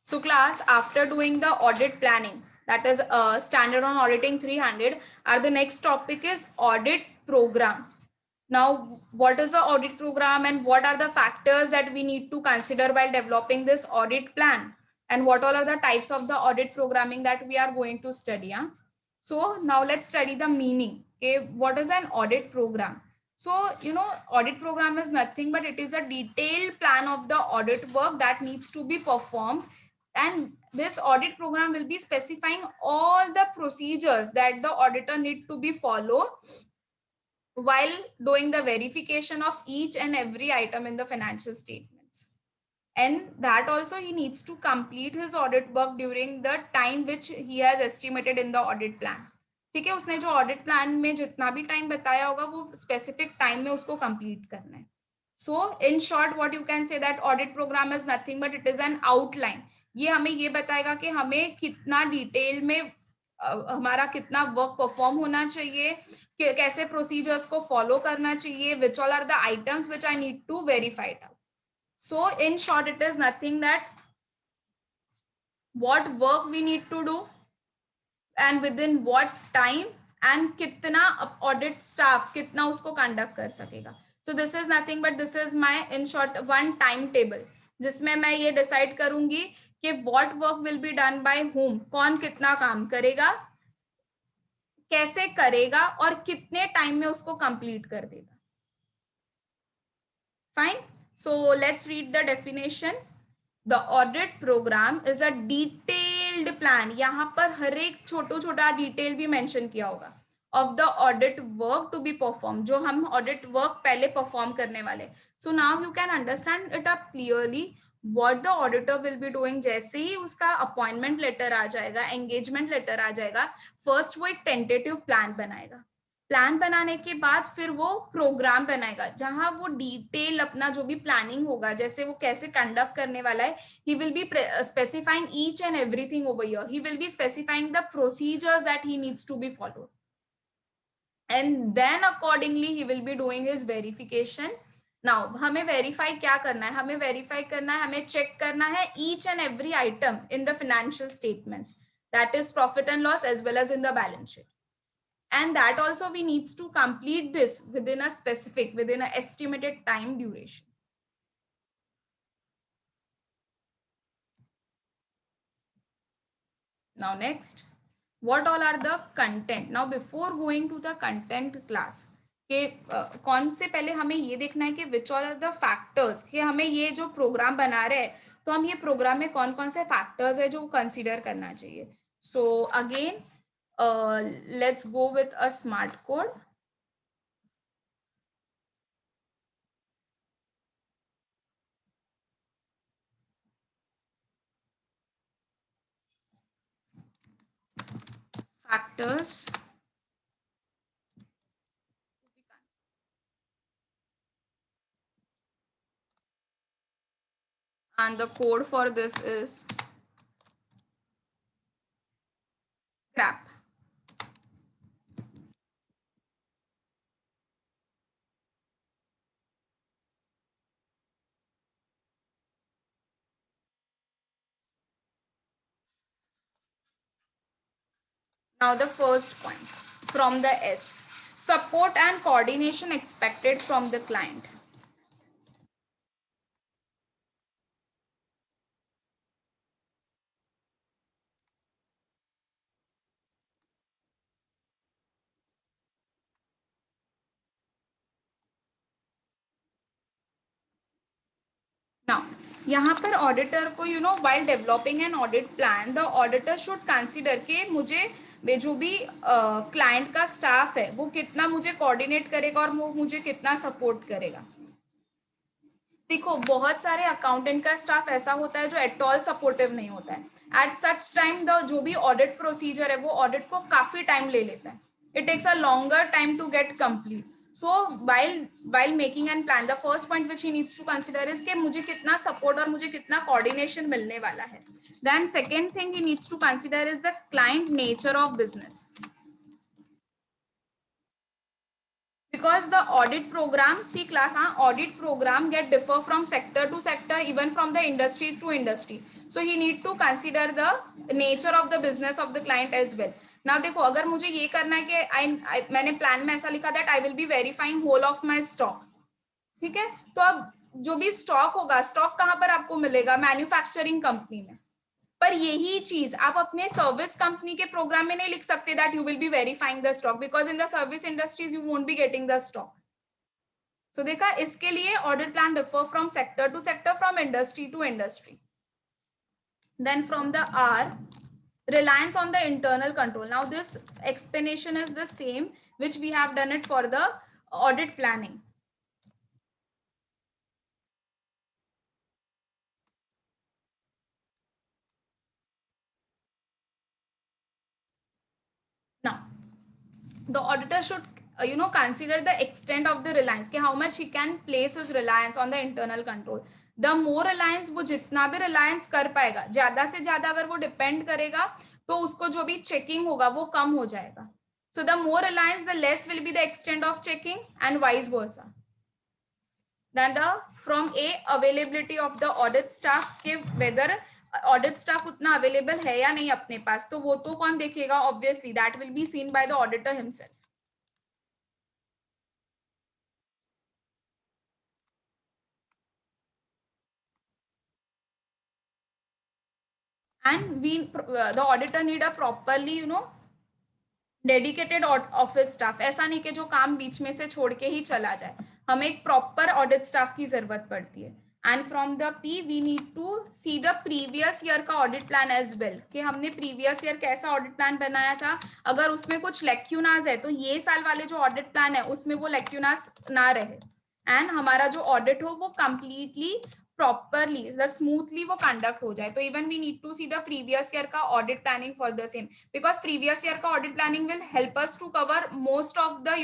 So class, after doing the audit planning, that is standard on auditing 300, the next topic is audit program. Now, what is the audit program and what are the factors that we need to consider while developing this audit plan? And what all are the types of the audit programming that we are going to study? Huh? So now let's study the meaning. Okay, what is an audit program? So, audit program is nothing but it is a detailed plan of the audit work that needs to be performed. And this audit program will be specifying all the procedures that the auditor need to be followed while doing the verification of each and every item in the financial statements. And that also he needs to complete his audit work during the time which he has estimated in the audit plan. ठीक है, उसने जो audit plan में जितना भी time बताया होगा वो स्पेसिफिक टाइम में उसको कंप्लीट करना है. So in short what you can say that audit program is nothing but it is an outline. ये हमें ये बताएगा कि हमें कितना डिटेल में हमारा कितना वर्क परफॉर्म होना चाहिए, कैसे प्रोसीजर्स को फॉलो करना चाहिए, which all are the items which I need to verify it out. So in short, it is nothing that what work we need to do and within what time and कितना audit staff कितना उसको conduct कर सकेगा. So this is nothing but this is my in short one timetable जिसमें मैं ये decide करूंगी कि what work will be done by whom, कौन कितना काम करेगा, कैसे करेगा और कितने टाइम में उसको complete कर देगा. Fine. So let's read the definition. The audit program is a detailed plan. यहाँ पर हर एक छोटा छोटा डिटेल भी मेंशन किया होगा of the audit work to be performed, जो हम audit work पहले perform करने वाले. So now you can understand it up clearly what the auditor will be doing. जैसे ही उसका अपॉइंटमेंट लेटर आ जाएगा, एंगेजमेंट लेटर आ जाएगा, फर्स्ट वो एक टेंटेटिव प्लान बनाएगा. प्लान बनाने के बाद फिर वो प्रोग्राम बनाएगा जहां वो डिटेल अपना जो भी प्लानिंग होगा, जैसे वो कैसे कंडक्ट करने वाला है, he will be specifying each and everything over here. He will be specifying the procedures that he needs to be followed and then accordingly he will be doing his verification. Now हमें verify क्या करना है? हमें verify करना है, हमें check करना है each and every item in the financial statements, that is profit and loss as well as in the balance sheet. And that also we needs to complete this within a estimated time duration. Now next, what all are the content? Now before going to the content class, कि कौन से पहले हमें ये देखना है कि which all are the factors, कि हमें ये जो प्रोग्राम बना रहे हैं तो हम ये प्रोग्राम में कौन कौन से फैक्टर्स है जो कंसीडर करना चाहिए. So again let's go with a smart code. Factors and the code for this is scrap. Now the first point from the S, support and coordination expected from the client. Now यहाँ पर auditor को while developing an audit plan, the auditor should consider कि मुझे जो भी client का staff है वो कितना मुझे कोऑर्डिनेट करेगा और वो मुझे कितना सपोर्ट करेगा. देखो बहुत सारे अकाउंटेंट का स्टाफ ऐसा होता है जो एट ऑल सपोर्टिव नहीं होता है. एट सच टाइम द जो भी ऑडिट प्रोसीजर है वो ऑडिट को काफी टाइम ले लेता है. It takes a longer time to get complete. So while making an plan, the first point which he needs to consider is कि मुझे कितना सपोर्ट और मुझे कितना कोऑर्डिनेशन मिलने वाला है. Then second thing he needs to consider is the client nature of business. because the audit program, see class, audit program get differ from sector to sector, even from the industry to industry. So he need to consider the nature of the business of the client as well. Now देखो, अगर मुझे ये करना है कि मैंने plan में ऐसा लिखा that I will be verifying whole of my stock, ठीक है, तो अब जो भी स्टॉक होगा, स्टॉक कहाँ पर आपको मिलेगा, मैन्युफैक्चरिंग कंपनी में। पर यही चीज आप अपने सर्विस कंपनी के प्रोग्राम में नहीं लिख सकते that you will be verifying the stock, because in the service industries you won't be getting the stock. So देखा, इसके लिए audit plan differ from sector to sector, from industry to industry. Then from the R, reliance on the internal control. Now this explanation is the same which we have done it for the audit planning. Now the auditor should consider the extent of the reliance, कि how much he can place his reliance on the internal control. The more reliance, वो जितना भी reliance कर पाएगा, ज्यादा से ज्यादा अगर वो depend करेगा तो उसको जो भी checking होगा वो कम हो जाएगा. So the more reliance, the less will be the extent of checking and vice versa. Then the from A, availability of the audit staff, के whether ऑडिट स्टाफ उतना अवेलेबल है या नहीं अपने पास, तो वो तो कौन देखेगा, obviously that will be seen by the auditor himself. And the auditor need a properly dedicated office staff. ऐसा नहीं कि जो काम बीच में से छोड़ के ही चला जाए, हमें एक प्रॉपर ऑडिट स्टाफ की जरूरत पड़ती है. And from the P we need to see the previous year का ऑडिट प्लान एज वेल, कि हमने प्रीवियस ईयर कैसा ऑडिट प्लान बनाया था, अगर उसमें कुछ लेक्यूनाज है तो ये साल वाले जो ऑडिट प्लान है उसमें वो लेक्यूनाज ना रहे, एंड हमारा जो ऑडिट हो वो कंप्लीटली properly, the smoothly वो conduct हो जाए. तो even we need to see the previous year का audit planning for the same, because previous year का audit planning will help us to cover most of the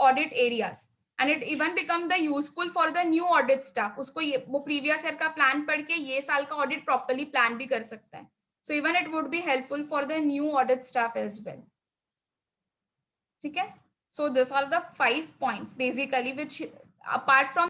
audit areas, and it even become the useful for the new audit staff. उसको ये वो previous year का plan पढ़ के ये साल का audit properly plan भी कर सकता है. So even it would be helpful for the new audit staff as well. ठीक है. So these are the 5 points basically which apart from